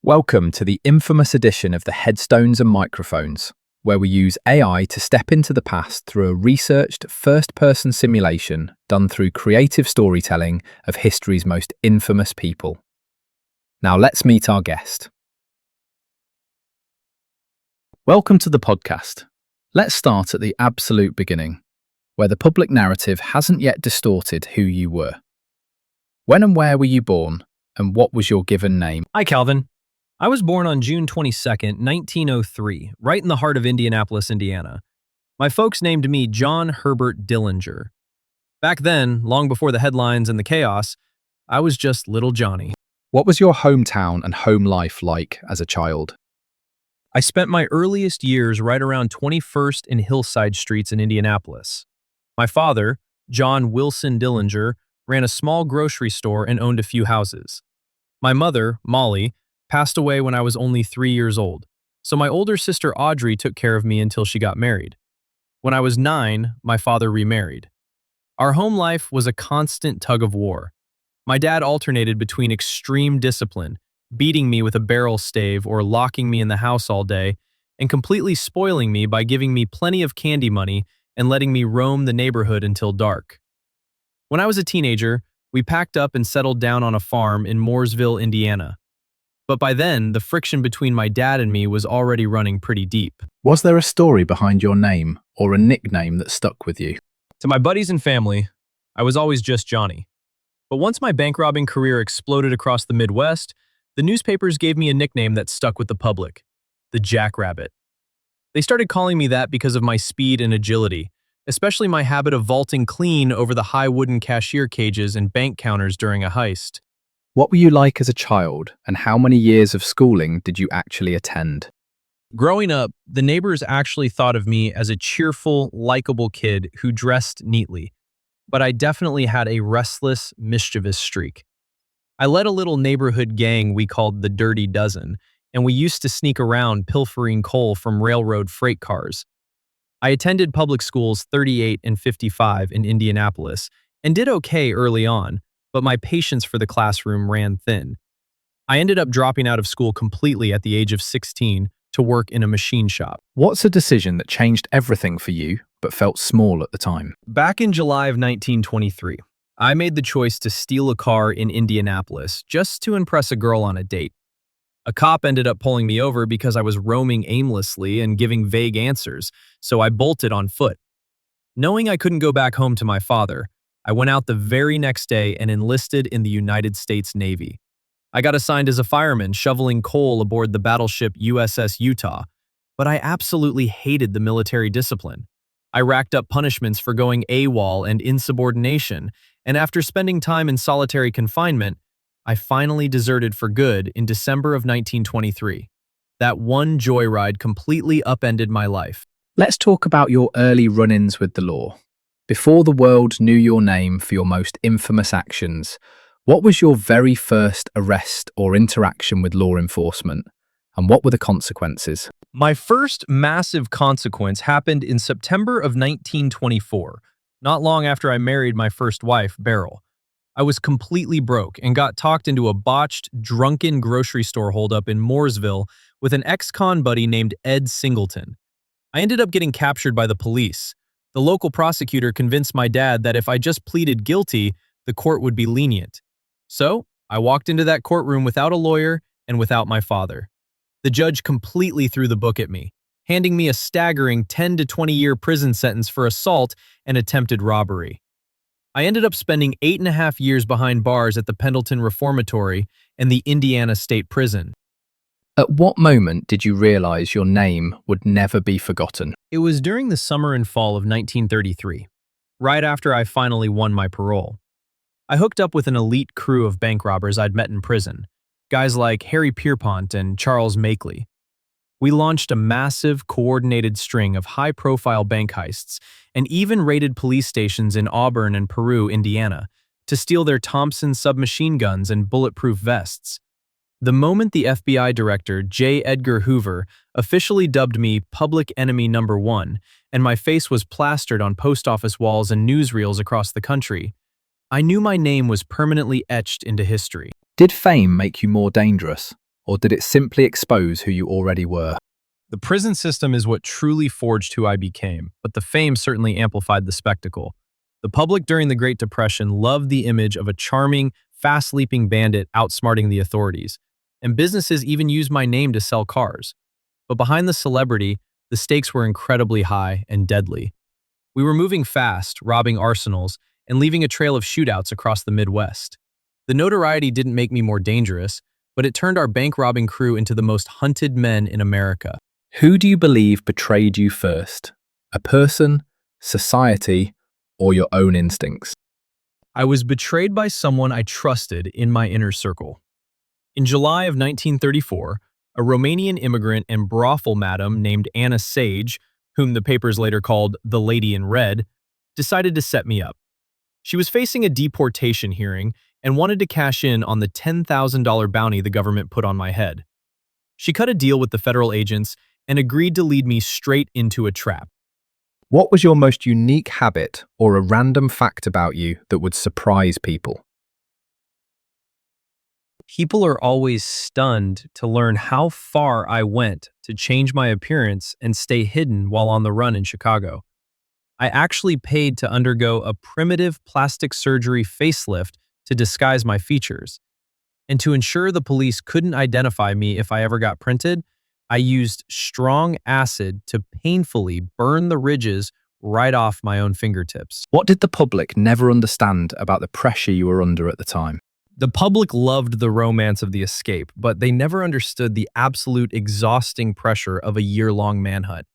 Welcome to the infamous edition of the Headstones and Microphones, where we use AI to step into the past through a researched first-person simulation done through creative storytelling of history's most infamous people. Now let's meet our guest. Welcome to the podcast. Let's start at the absolute beginning, where the public narrative hasn't yet distorted who you were. When and where were you born, and what was your given name? Hi, Calvin. I was born on June 22nd, 1903, right in the heart of Indianapolis, Indiana. My folks named me John Herbert Dillinger. Back then, long before the headlines and the chaos, I was just little Johnny. What was your hometown and home life like as a child? I spent my earliest years right around 21st and Hillside Streets in Indianapolis. My father, John Wilson Dillinger, ran a small grocery store and owned a few houses. My mother, Molly, passed away when I was only 3 years old, so my older sister Audrey took care of me until she got married. When I was 9, my father remarried. Our home life was a constant tug of war. My dad alternated between extreme discipline, beating me with a barrel stave or locking me in the house all day, and completely spoiling me by giving me plenty of candy money and letting me roam the neighborhood until dark. When I was a teenager, we packed up and settled down on a farm in Mooresville, Indiana. But by then, the friction between my dad and me was already running pretty deep. Was there a story behind your name or a nickname that stuck with you? To my buddies and family, I was always just Johnny. But once my bank robbing career exploded across the Midwest, the newspapers gave me a nickname that stuck with the public: the Jackrabbit. They started calling me that because of my speed and agility, especially my habit of vaulting clean over the high wooden cashier cages and bank counters during a heist. What were you like as a child, and how many years of schooling did you actually attend? Growing up, the neighbors actually thought of me as a cheerful, likable kid who dressed neatly, but I definitely had a restless, mischievous streak. I led a little neighborhood gang we called the Dirty Dozen, and we used to sneak around pilfering coal from railroad freight cars. I attended public schools 38 and 55 in Indianapolis and did okay early on, but my patience for the classroom ran thin. I ended up dropping out of school completely at the age of 16 to work in a machine shop. What's a decision that changed everything for you, but felt small at the time? Back in July of 1923, I made the choice to steal a car in Indianapolis just to impress a girl on a date. A cop ended up pulling me over because I was roaming aimlessly and giving vague answers, so I bolted on foot. Knowing I couldn't go back home to my father, I went out the very next day and enlisted in the United States Navy. I got assigned as a fireman shoveling coal aboard the battleship USS Utah, but I absolutely hated the military discipline. I racked up punishments for going AWOL and insubordination, and after spending time in solitary confinement, I finally deserted for good in December of 1923. That one joyride completely upended my life. Let's talk about your early run-ins with the law. Before the world knew your name for your most infamous actions, what was your very first arrest or interaction with law enforcement, and what were the consequences? My first massive consequence happened in September of 1924, not long after I married my first wife, Beryl. I was completely broke and got talked into a botched, drunken grocery store holdup in Mooresville with an ex-con buddy named Ed Singleton. I ended up getting captured by the police. The local prosecutor convinced my dad that if I just pleaded guilty, the court would be lenient. So, I walked into that courtroom without a lawyer and without my father. The judge completely threw the book at me, handing me a staggering 10 to 20-year prison sentence for assault and attempted robbery. I ended up spending 8.5 years behind bars at the Pendleton Reformatory and the Indiana State Prison. At what moment did you realize your name would never be forgotten? It was during the summer and fall of 1933, right after I finally won my parole. I hooked up with an elite crew of bank robbers I'd met in prison, guys like Harry Pierpont and Charles Makeley. We launched a massive, coordinated string of high-profile bank heists and even raided police stations in Auburn and Peru, Indiana, to steal their Thompson submachine guns and bulletproof vests. The moment the FBI director, J. Edgar Hoover, officially dubbed me Public Enemy Number 1, and my face was plastered on post office walls and newsreels across the country, I knew my name was permanently etched into history. Did fame make you more dangerous? or did it simply expose who you already were? The prison system is what truly forged who I became, but the fame certainly amplified the spectacle. The public during the Great Depression loved the image of a charming, fast-leaping bandit outsmarting the authorities, and businesses even used my name to sell cars. But behind the celebrity, the stakes were incredibly high and deadly. We were moving fast, robbing arsenals, and leaving a trail of shootouts across the Midwest. The notoriety didn't make me more dangerous, but it turned our bank-robbing crew into the most hunted men in America. Who do you believe betrayed you first? A person, society, or your own instincts? I was betrayed by someone I trusted in my inner circle. In July of 1934, a Romanian immigrant and brothel madam named Anna Sage, whom the papers later called the Lady in Red, decided to set me up. She was facing a deportation hearing and wanted to cash in on the $10,000 bounty the government put on my head. She cut a deal with the federal agents and agreed to lead me straight into a trap. What was your most unique habit or a random fact about you that would surprise people? People are always stunned to learn how far I went to change my appearance and stay hidden while on the run in Chicago. I actually paid to undergo a primitive plastic surgery facelift to disguise my features. And to ensure the police couldn't identify me if I ever got printed, I used strong acid to painfully burn the ridges right off my own fingertips. What did the public never understand about the pressure you were under at the time? The public loved the romance of the escape, but they never understood the absolute exhausting pressure of a year-long manhunt.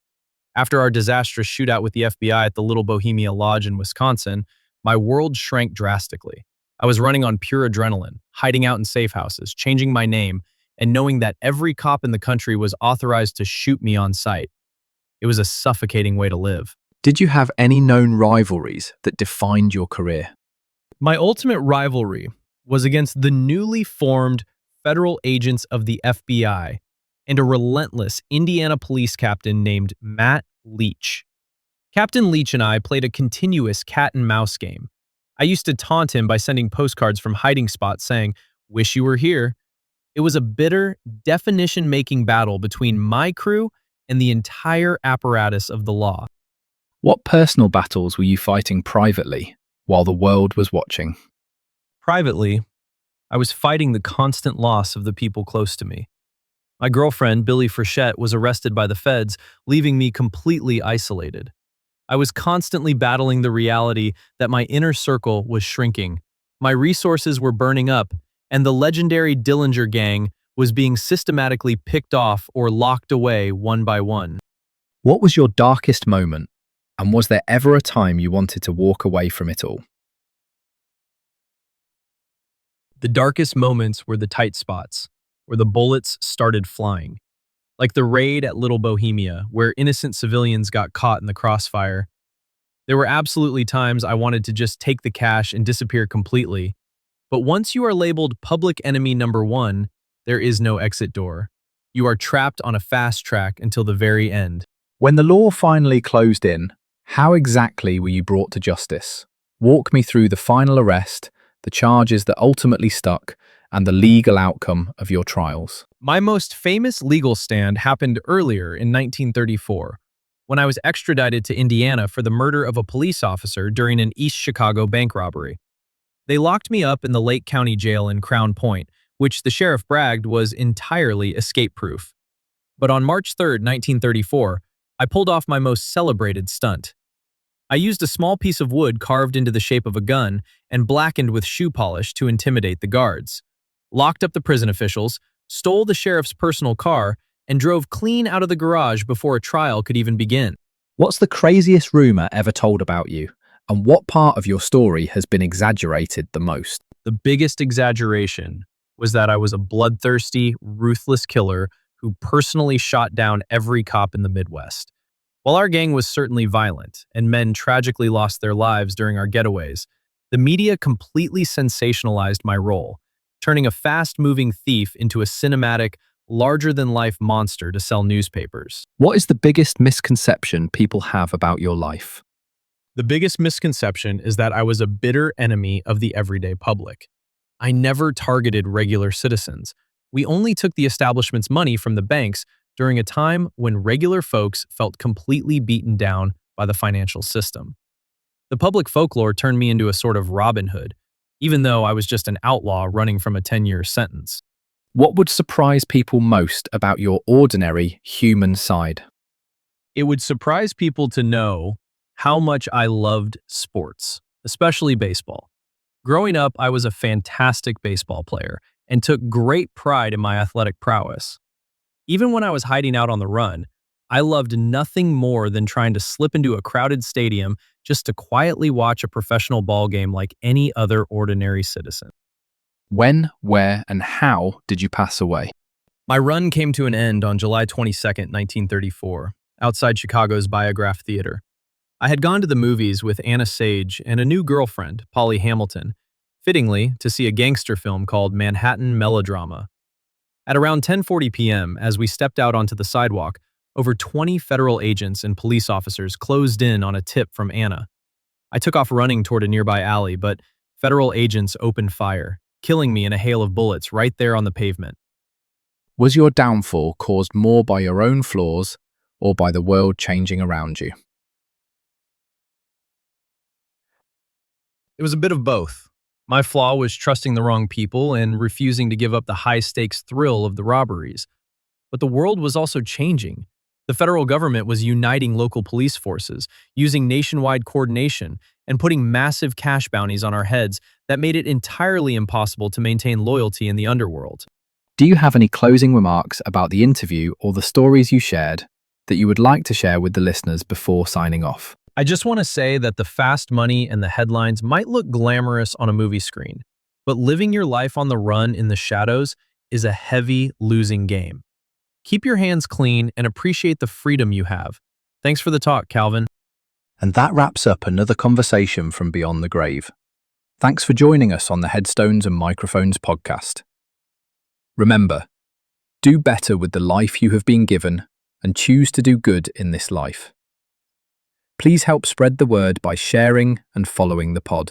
After our disastrous shootout with the FBI at the Little Bohemia Lodge in Wisconsin, my world shrank drastically. I was running on pure adrenaline, hiding out in safe houses, changing my name, and knowing that every cop in the country was authorized to shoot me on sight. It was a suffocating way to live. Did you have any known rivalries that defined your career? My ultimate rivalry was against the newly formed federal agents of the FBI and a relentless Indiana police captain named Matt Leach. Captain Leach and I played a continuous cat and mouse game. I used to taunt him by sending postcards from hiding spots saying, "Wish you were here." It was a bitter, definition-making battle between my crew and the entire apparatus of the law. What personal battles were you fighting privately while the world was watching? Privately, I was fighting the constant loss of the people close to me. My girlfriend, Billie Frechette, was arrested by the feds, leaving me completely isolated. I was constantly battling the reality that my inner circle was shrinking. My resources were burning up, and the legendary Dillinger gang was being systematically picked off or locked away one by one. What was your darkest moment, and was there ever a time you wanted to walk away from it all? The darkest moments were the tight spots, where the bullets started flying. Like the raid at Little Bohemia, where innocent civilians got caught in the crossfire. There were absolutely times I wanted to just take the cash and disappear completely. But once you are labeled public enemy number one, there is no exit door. You are trapped on a fast track until the very end. When the law finally closed in, how exactly were you brought to justice? Walk me through the final arrest, the charges that ultimately stuck, and the legal outcome of your trials. My most famous legal stand happened earlier in 1934, when I was extradited to Indiana for the murder of a police officer during an East Chicago bank robbery. They locked me up in the Lake County Jail in Crown Point, which the sheriff bragged was entirely escape-proof. But on March 3, 1934, I pulled off my most celebrated stunt. I used a small piece of wood carved into the shape of a gun and blackened with shoe polish to intimidate the guards, locked up the prison officials, stole the sheriff's personal car, and drove clean out of the garage before a trial could even begin. What's the craziest rumor ever told about you, and what part of your story has been exaggerated the most? The biggest exaggeration was that I was a bloodthirsty, ruthless killer who personally shot down every cop in the Midwest. While our gang was certainly violent, and men tragically lost their lives during our getaways, the media completely sensationalized my role, turning a fast-moving thief into a cinematic, larger-than-life monster to sell newspapers. What is the biggest misconception people have about your life? The biggest misconception is that I was a bitter enemy of the everyday public. I never targeted regular citizens. We only took the establishment's money from the banks during a time when regular folks felt completely beaten down by the financial system. The public folklore turned me into a sort of Robin Hood, even though I was just an outlaw running from a 10-year sentence. What would surprise people most about your ordinary human side? It would surprise people to know how much I loved sports, especially baseball. Growing up, I was a fantastic baseball player and took great pride in my athletic prowess. Even when I was hiding out on the run, I loved nothing more than trying to slip into a crowded stadium just to quietly watch a professional ball game like any other ordinary citizen. When, where, and how did you pass away? My run came to an end on July 22nd, 1934, outside Chicago's Biograph Theater. I had gone to the movies with Anna Sage and a new girlfriend, Polly Hamilton, fittingly to see a gangster film called Manhattan Melodrama. At around 10:40 p.m., as we stepped out onto the sidewalk, over 20 federal agents and police officers closed in on a tip from Anna. I took off running toward a nearby alley, but federal agents opened fire, killing me in a hail of bullets right there on the pavement. Was your downfall caused more by your own flaws or by the world changing around you? It was a bit of both. My flaw was trusting the wrong people and refusing to give up the high-stakes thrill of the robberies. But the world was also changing. The federal government was uniting local police forces, using nationwide coordination, and putting massive cash bounties on our heads that made it entirely impossible to maintain loyalty in the underworld. Do you have any closing remarks about the interview or the stories you shared that you would like to share with the listeners before signing off? I just want to say that the fast money and the headlines might look glamorous on a movie screen, but living your life on the run in the shadows is a heavy losing game. Keep your hands clean and appreciate the freedom you have. Thanks for the talk, Calvin. And that wraps up another conversation from Beyond the Grave. Thanks for joining us on the Headstones and Microphones podcast. Remember, do better with the life you have been given and choose to do good in this life. Please help spread the word by sharing and following the pod.